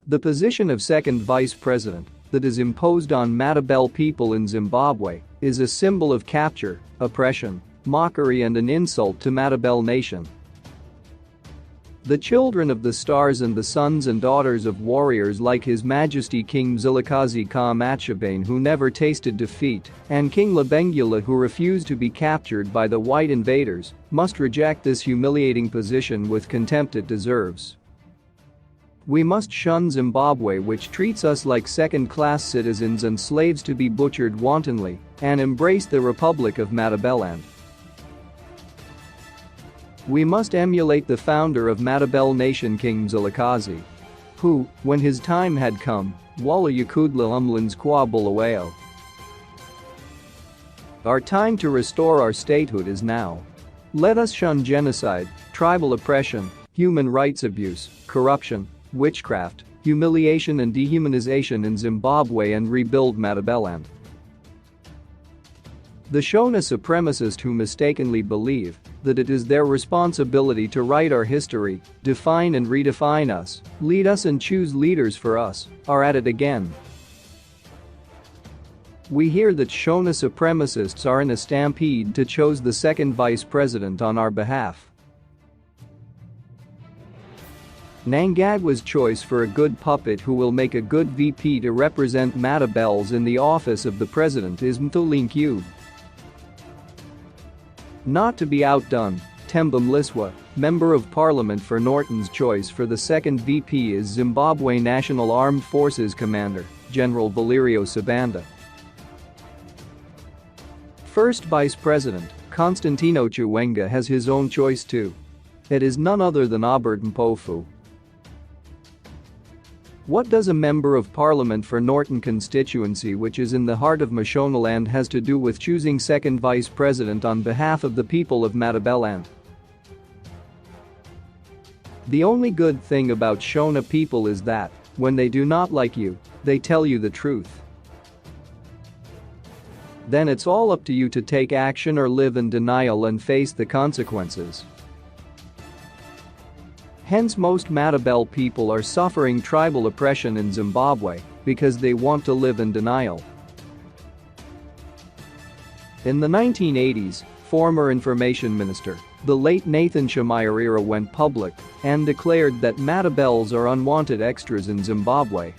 The position of second vice president that is imposed on Ndebele people in Zimbabwe is a symbol of capture, oppression, mockery and an insult to Ndebele nation. The children of the stars and the sons and daughters of warriors like His Majesty King Mliswa Machabane who never tasted defeat, and King Lebengula who refused to be captured by the white invaders, must reject this humiliating position with contempt it deserves. We must shun Zimbabwe, which treats us like second-class citizens and slaves to be butchered wantonly, and embrace the Republic of Ndebele. We must emulate the founder of Ndebele nation King Mliswa, who, when his time had come, wala yakudla umlins kwa bulawayo. Our time to restore our statehood is now. Let us shun genocide, tribal oppression, human rights abuse, corruption, witchcraft, humiliation and dehumanization in Zimbabwe and rebuild Ndebele. The Shona supremacists who mistakenly believe that it is their responsibility to write our history, define and redefine us, lead us and choose leaders for us, are at it again. We hear that Shona supremacists are in a stampede to choose the second vice president on our behalf. Mnangagwa's choice for a good puppet who will make a good VP to represent Ndebele in the office of the president is Mliswa. Not to be outdone, Kembo Mliswa, Member of Parliament for Norton's choice for the second VP is Zimbabwe National Armed Forces Commander, General Valerio Sibanda. First Vice President, Constantino Chiwenga has his own choice too. It is none other than Albert Mpofu. What does a Member of Parliament for Norton constituency, which is in the heart of Mashonaland, has to do with choosing second vice president on behalf of the people of Ndebele? The only good thing about Shona people is that, when they do not like you, they tell you the truth. Then it's all up to you to take action or live in denial and face the consequences. Hence most Ndebele people are suffering tribal oppression in Zimbabwe because they want to live in denial. In the 1980s, former information minister, the late Nathan Chamuyirira went public and declared that Ndebele are unwanted extras in Zimbabwe.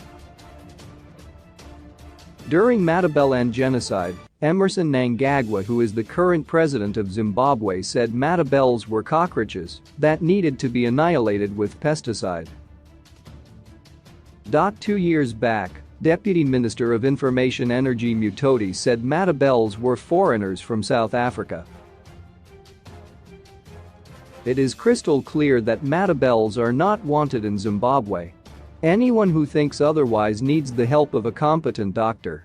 During Ndebele genocide, Emmerson Mnangagwa, who is the current president of Zimbabwe, said Ndebele were cockroaches that needed to be annihilated with pesticide. 2 years back, Deputy Minister of Information Energy Mutoti said Ndebele were foreigners from South Africa. It is crystal clear that Ndebele are not wanted in Zimbabwe. Anyone who thinks otherwise needs the help of a competent doctor.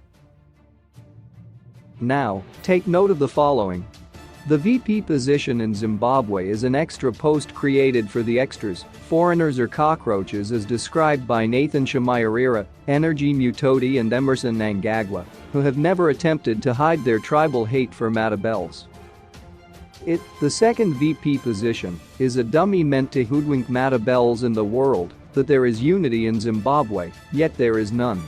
Now, take note of the following. The VP position in Zimbabwe is an extra post created for the extras, foreigners or cockroaches as described by Nathan Chamuyirira, Energy Mutoti and Emmerson Mnangagwa, who have never attempted to hide their tribal hate for Ndebele. The second VP position, is a dummy meant to hoodwink Ndebele in the world that there is unity in Zimbabwe, yet there is none.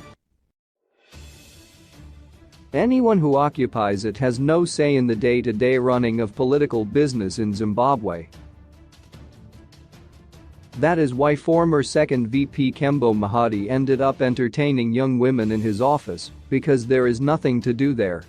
Anyone who occupies it has no say in the day-to-day running of political business in Zimbabwe. That is why former second VP Kembo Mohadi ended up entertaining young women in his office, because there is nothing to do there.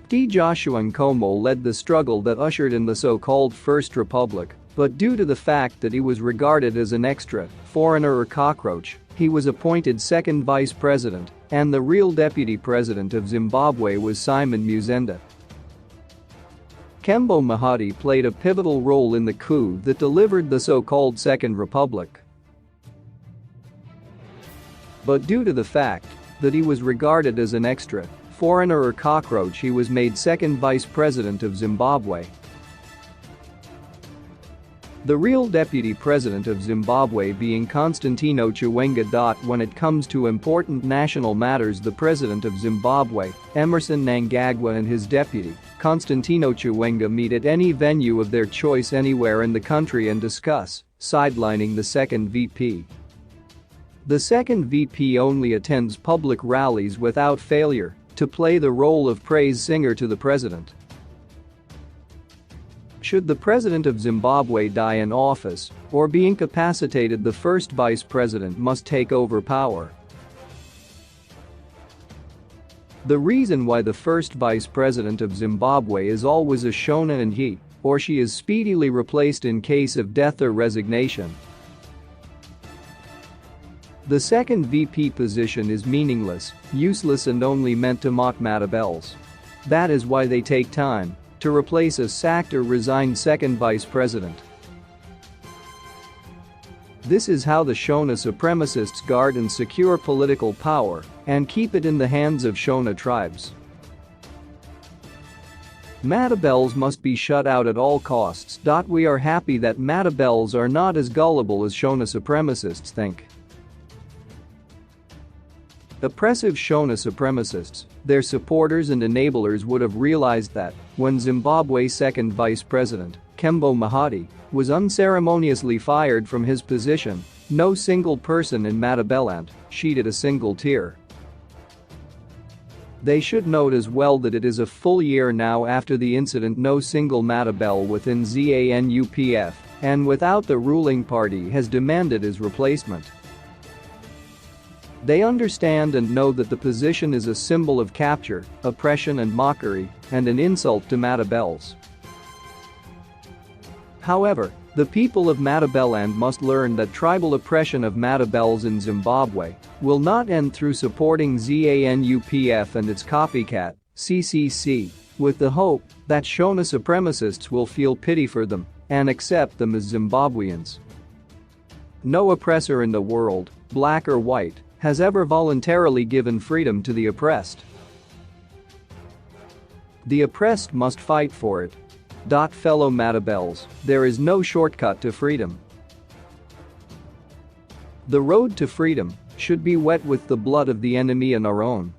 T. Joshua Nkomo led the struggle that ushered in the so-called First Republic, but due to the fact that he was regarded as an extra, foreigner or cockroach, he was appointed second vice president, and the real deputy president of Zimbabwe was Simon Musenda. Kembo Mohadi played a pivotal role in the coup that delivered the so-called Second Republic. But due to the fact that he was regarded as an extra, foreigner or cockroach, he was made second vice president of Zimbabwe. The real deputy president of Zimbabwe being Constantino Chiwenga. When it comes to important national matters, the president of Zimbabwe, Emmerson Mnangagwa, and his deputy, Constantino Chiwenga, meet at any venue of their choice anywhere in the country and discuss sidelining the second VP. The second VP only attends public rallies without failure to play the role of praise singer to the president. Should the president of Zimbabwe die in office or be incapacitated, the first vice president must take over power. The reason why the first vice president of Zimbabwe is always a Shona and he or she is speedily replaced in case of death or resignation. The second VP position is meaningless, useless, and only meant to mock Madabels. That is why they take time to replace a sacked or resigned second vice president. This is how the Shona supremacists guard and secure political power and keep it in the hands of Shona tribes. Madabels must be shut out at all costs. We are happy that Madabels are not as gullible as Shona supremacists think. Oppressive Shona supremacists, their supporters and enablers would have realized that when Zimbabwe's second vice president, Kembo Mohadi, was unceremoniously fired from his position, no single person in Matabeland shedded a single tear. They should note as well that it is a full year now after the incident. No single Matabel within ZANUPF and without the ruling party has demanded his replacement. They understand and know that the position is a symbol of capture, oppression, and mockery, and an insult to Matabels. However, the people of Matabeland must learn that tribal oppression of Matabels in Zimbabwe will not end through supporting ZANUPF and its copycat, CCC, with the hope that Shona supremacists will feel pity for them and accept them as Zimbabweans. No oppressor in the world, black or white, has ever voluntarily given freedom to the oppressed. The oppressed must fight for it. Fellow Matabels, there is no shortcut to freedom. The road to freedom should be wet with the blood of the enemy and our own.